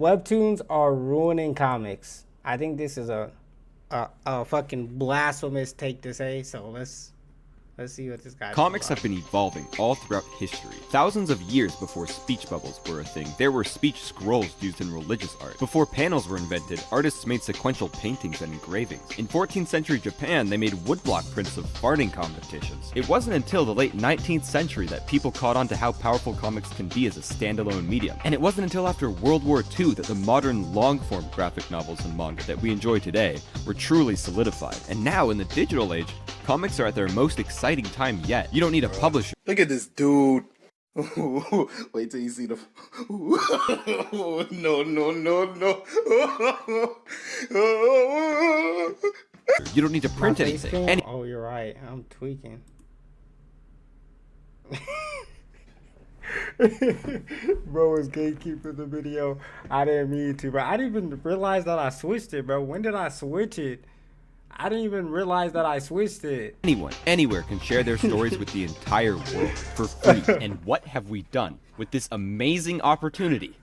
Webtoons are ruining comics. I think this is a fucking blasphemous take to say. So let's see what this guy's Comics about. have been evolving all throughout history. Thousands of years before speech bubbles were a thing, there were speech scrolls used in religious art. Before panels were invented, artists made sequential paintings and engravings. In 14th century Japan, they made woodblock prints of farting competitions. It wasn't until the late 19th century that people caught on to how powerful comics can be as a standalone medium. And it wasn't until after World War II that the modern long-form graphic novels and manga that we enjoy today were truly solidified. And now, in the digital age, comics are at their most exciting time yet. You don't need a publisher. Look at this dude. Wait till you see the. No, no, no, no. You don't need to print My face anything. cam? Oh, you're right. I'm tweaking. Bro was gatekeeping the video. I didn't mean to, but I didn't even realize that I switched it, bro. When did I switch it? I didn't even realize that I switched it. Anyone, anywhere can share their stories with the entire world for free. And what have we done with this amazing opportunity?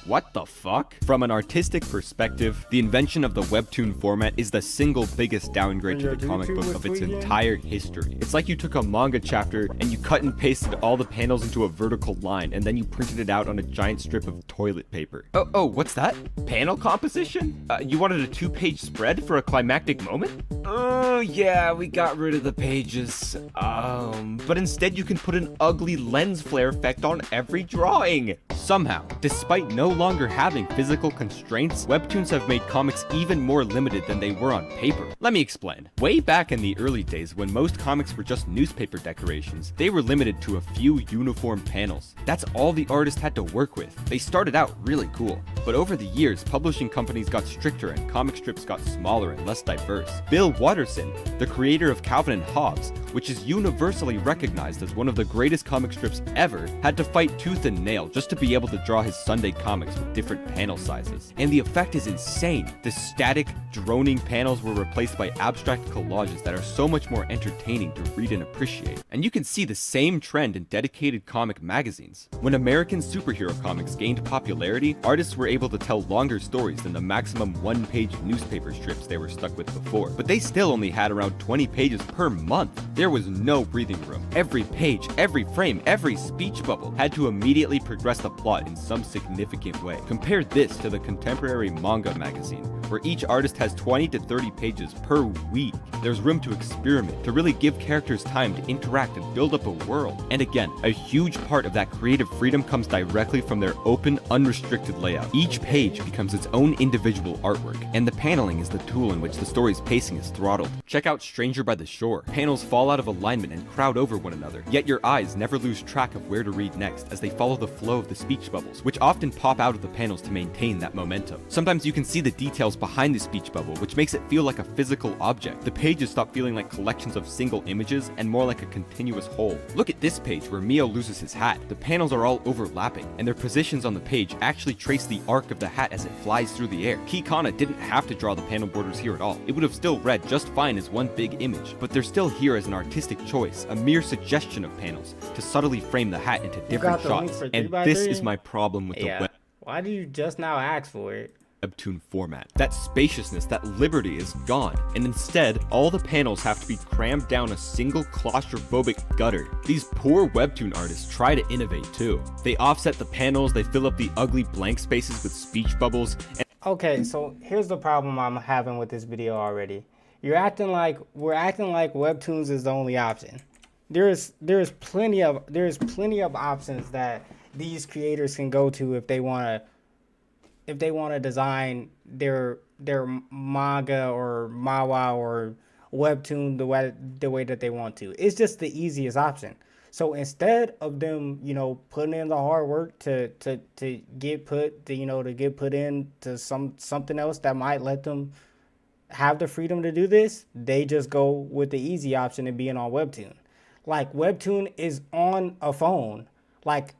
What the fuck? From an artistic perspective, the invention of the webtoon format is the single biggest downgrade to the comic book of its entire history. It's like you took a manga chapter and you cut and pasted all the panels into a vertical line and then you printed it out on a giant strip of toilet paper. Oh, what's that? Panel composition? You wanted a 2-page spread for a climactic moment? Oh yeah, we got rid of the pages. But instead you can put an ugly lens flare effect on every drawing. Somehow, despite no longer having physical constraints, webtoons have made comics even more limited than they were on paper. Let me explain. Way back in the early days, when most comics were just newspaper decorations, they were limited to a few uniform panels. That's all the artist had to work with. They started out really cool, but over the years, publishing companies got stricter and comic strips got smaller and less diverse. Bill Watterson, the creator of Calvin and Hobbes, which is universally recognized as one of the greatest comic strips ever, had to fight tooth and nail just to be able to draw his Sunday comics with different panel sizes. And the effect is insane. The static, droning panels were replaced by abstract collages that are so much more entertaining to read and appreciate. And you can see the same trend in dedicated comic magazines. When American superhero comics gained popularity, artists were able to tell longer stories than the maximum 1-page newspaper strips they were stuck with before. But they still only had around 20 pages per month. There was no breathing room. Every page, every frame, every speech bubble had to immediately progress the plot in some significant way. Compare this to the contemporary manga magazine, where each artist has 20 to 30 pages per week. There's room to experiment, to really give characters time to interact and build up a world. And again, a huge part of that creative freedom comes directly from their open, unrestricted layout. Each page becomes its own individual artwork, and the paneling is the tool in which the story's pacing is throttled. Check out Stranger by the Shore. Panels fall out of alignment and crowd over one another, yet your eyes never lose track of where to read next as they follow the flow of the speech bubbles, which often pop out of the panels to maintain that momentum. Sometimes you can see the details behind the speech bubble, which makes it feel like a physical object. The pages stop feeling like collections of single images and more like a continuous whole. Look at this page where Mio loses his hat. The panels are all overlapping, and their positions on the page actually trace the arc of the hat as it flies through the air. Kikana didn't have to draw the panel borders here at all. It would have still read just fine as one big image, but they're still here as an artistic choice, a mere suggestion of panels to subtly frame the hat into different shots. And this is my problem with the web. Why did you just now ask for it? Webtoon format. That spaciousness, that liberty is gone, and instead, all the panels have to be crammed down a single claustrophobic gutter. These poor webtoon artists try to innovate too. They offset the panels, they fill up the ugly blank spaces with speech bubbles, and okay, so here's the problem I'm having with this video already. We're acting like webtoons is the only option. There's plenty of options that these creators can go to if they want to design their manga or manhwa or webtoon the way that they want to. It's just the easiest option. So instead of them, putting in the hard work to get put into something else that might let them have the freedom to do this, they just go with the easy option and being on webtoon. Like, webtoon is on a phone. Like,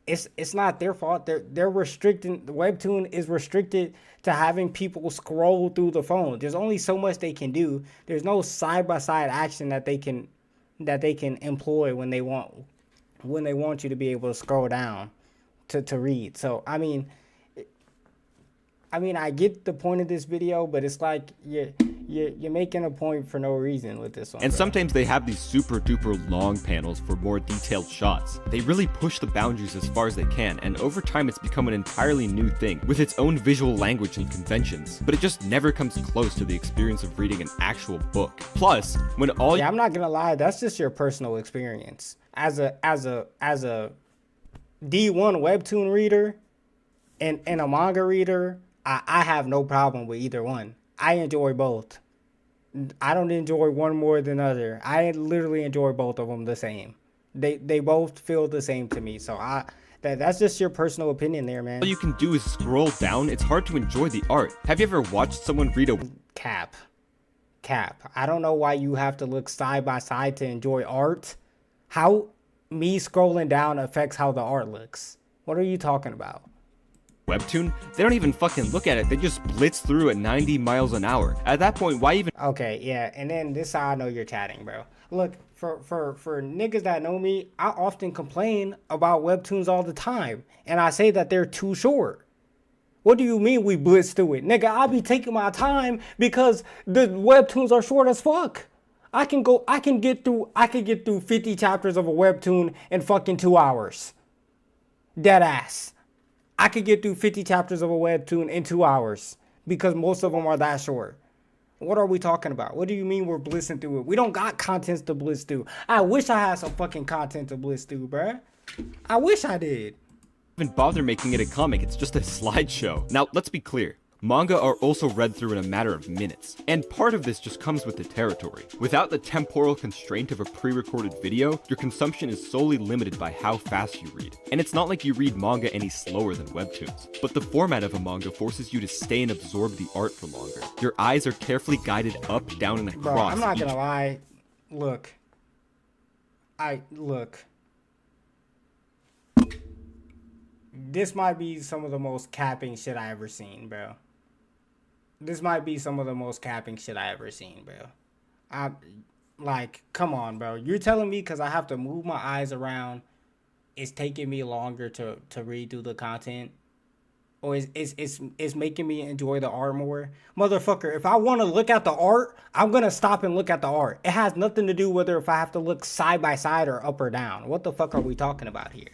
it's not their fault. They're restricting, webtoon is restricted to having people scroll through the phone. There's only so much they can do. There's no side by side action that they can employ when they want when they want you to be able to scroll down to read. So I mean, I get the point of this video, but it's like you're making a point for no reason with this one. And bro. sometimes they have these super duper long panels for more detailed shots. They really push the boundaries as far as they can, and over time it's become an entirely new thing, with its own visual language and conventions. But it just never comes close to the experience of reading an actual book. Plus, when all Yeah, I'm not gonna lie, that's just your personal experience. As a D1 webtoon reader and a manga reader, I have no problem with either one. I enjoy both. I don't enjoy one more than other. I literally enjoy both of them the same. They both feel the same to me. So that's just your personal opinion there, man. all you can do is scroll down, it's hard to enjoy the art. Have you ever watched someone read a Cap. I don't know why you have to look side by side to enjoy art. How me scrolling down affects how the art looks. What are you talking about? webtoon? They don't even fucking look at it, they just blitz through at 90 miles an hour. At that point, why even Okay, yeah, and then this is how I know you're chatting, bro. Look, for niggas that know me, I often complain about webtoons all the time, and I say that they're too short. What do you mean we blitz through it? Nigga, I be taking my time because the webtoons are short as fuck. I can get through 50 chapters of a webtoon in fucking 2 hours. Dead ass. I could get through 50 chapters of a webtoon in 2 hours because most of them are that short. What are we talking about? What do you mean we're blitzing through it? We don't got contents to blitz through. I wish I had some fucking content to blitz through, bruh. I wish I did. bother making it a comic, it's just a slideshow. Now, let's be clear. Manga are also read through in a matter of minutes, and part of this just comes with the territory. Without the temporal constraint of a pre-recorded video, your consumption is solely limited by how fast you read. And it's not like you read manga any slower than webtoons, but the format of a manga forces you to stay and absorb the art for longer. Your eyes are carefully guided up, down, and across. Bro, I'm not gonna lie. Look. This might be some of the most capping shit I ever seen, bro. This might be some of the most capping shit I ever seen, bro. Come on, bro. You're telling me because I have to move my eyes around, it's taking me longer to read through the content? Or it's making me enjoy the art more? Motherfucker, if I want to look at the art, I'm going to stop and look at the art. It has nothing to do whether if I have to look side by side or up or down. What the fuck are we talking about here?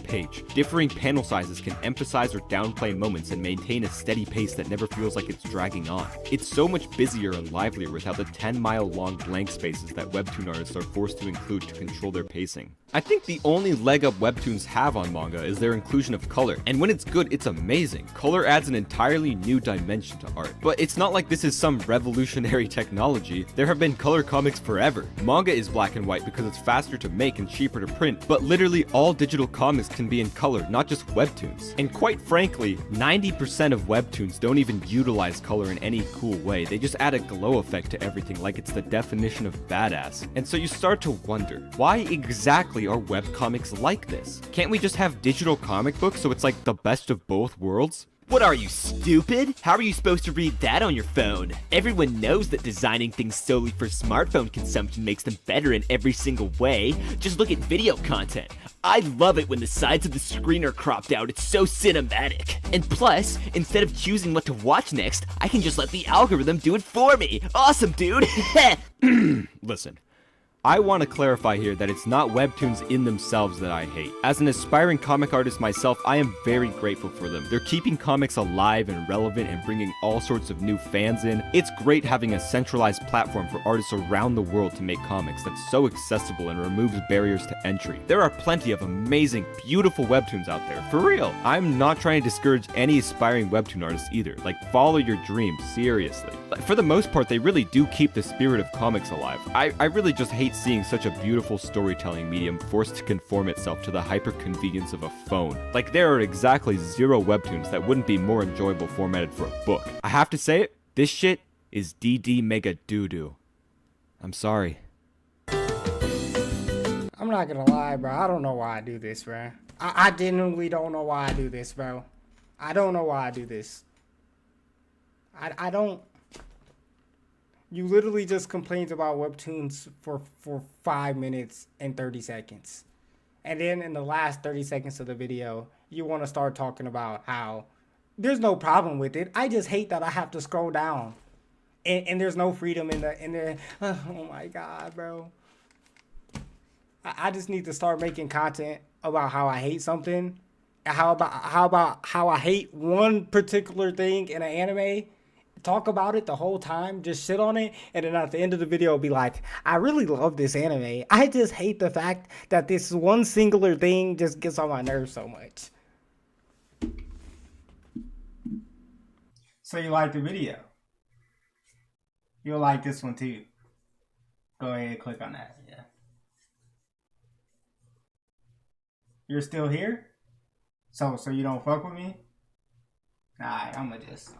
Page. Differing panel sizes can emphasize or downplay moments and maintain a steady pace that never feels like it's dragging on. It's so much busier and livelier without the 10-mile-long blank spaces that webtoon artists are forced to include to control their pacing. I think the only leg up webtoons have on manga is their inclusion of color, and when it's good, it's amazing. Color adds an entirely new dimension to art. But it's not like this is some revolutionary technology. There have been color comics forever. Manga is black and white because it's faster to make and cheaper to print, but literally all digital comics can be in color, not just webtoons. And quite frankly, 90% of webtoons don't even utilize color in any cool way. They just add a glow effect to everything like it's the definition of badass. And so you start to wonder, why exactly are webcomics like this? Can't we just have digital comic books so it's like the best of both worlds? What are you, stupid? How are you supposed to read that on your phone? Everyone knows that designing things solely for smartphone consumption makes them better in every single way. Just look at video content. I love it when the sides of the screen are cropped out, it's so cinematic. And plus, instead of choosing what to watch next, I can just let the algorithm do it for me. Awesome, dude! Listen. I want to clarify here that it's not webtoons in themselves that I hate. As an aspiring comic artist myself, I am very grateful for them. They're keeping comics alive and relevant and bringing all sorts of new fans in. It's great having a centralized platform for artists around the world to make comics that's so accessible and removes barriers to entry. There are plenty of amazing, beautiful webtoons out there, for real. I'm not trying to discourage any aspiring webtoon artists either. Like, follow your dreams, seriously. For the most part, they really do keep the spirit of comics alive. I really just hate seeing such a beautiful storytelling medium forced to conform itself to the hyper-convenience of a phone. Like, there are exactly 0 webtoons that wouldn't be more enjoyable formatted for a book. I have to say it, this shit is DD mega doo-doo. I'm sorry. I'm not gonna lie, bro. I don't know why I do this, bro. I genuinely don't know why I do this, bro. I don't know why I do this. I don't... You literally just complained about webtoons for 5 minutes and 30 seconds. And then in the last 30 seconds of the video, you want to start talking about how there's no problem with it. I just hate that I have to scroll down. And there's no freedom in the oh my god, bro. I just need to start making content about how I hate something. How about how I hate one particular thing in an anime? Talk about it the whole time, just shit on it, and then at the end of the video be like, I really love this anime. I just hate the fact that this one singular thing just gets on my nerves so much. So you like the video? You'll like this one too. Go ahead and click on that. Yeah. You're still here? So you don't fuck with me? Alright, I'ma just